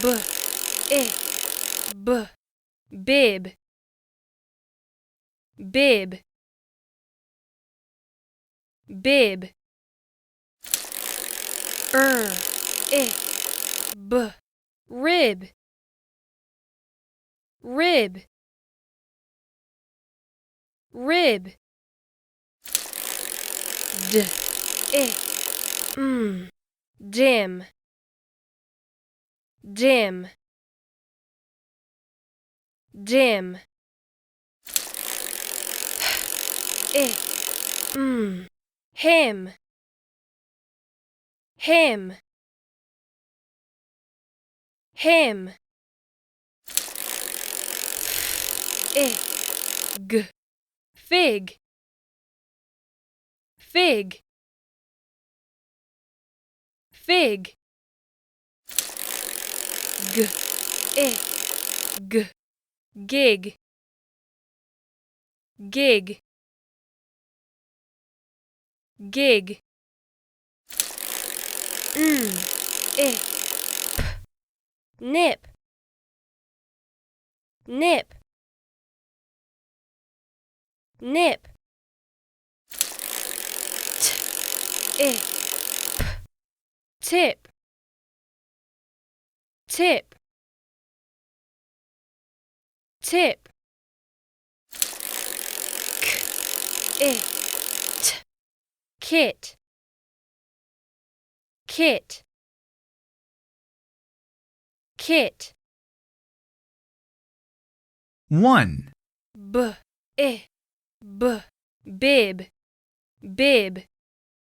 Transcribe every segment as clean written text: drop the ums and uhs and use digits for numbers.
b, I, b, bib, bib, bib, I, b, rib, rib, rib, d, I, dim, dim, dim, I, him, him, him, I, g, fig, fig, fig, g, I, g, gig, gig, gig, I, nip, nip, nip, I, tip, tip, tip, I, kit, kit, kit, 1, b, I, b, bib, bib,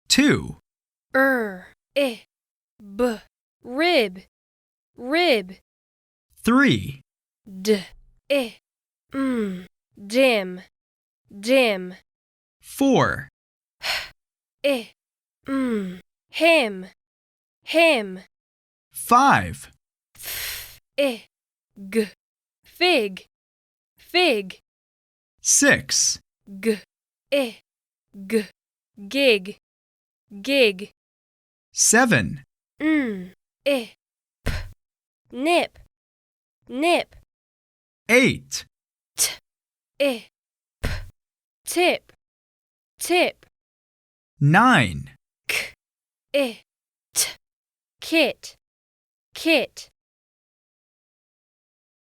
2, I, b, rib, rib, 3, d, I, dim, dim, 4, I, him, him, 5, I, g, fig, fig, 6, g, I, g, gig, gig, 7, I, nip, nip, 8, I, tip, tip, 9, I, kit, kit,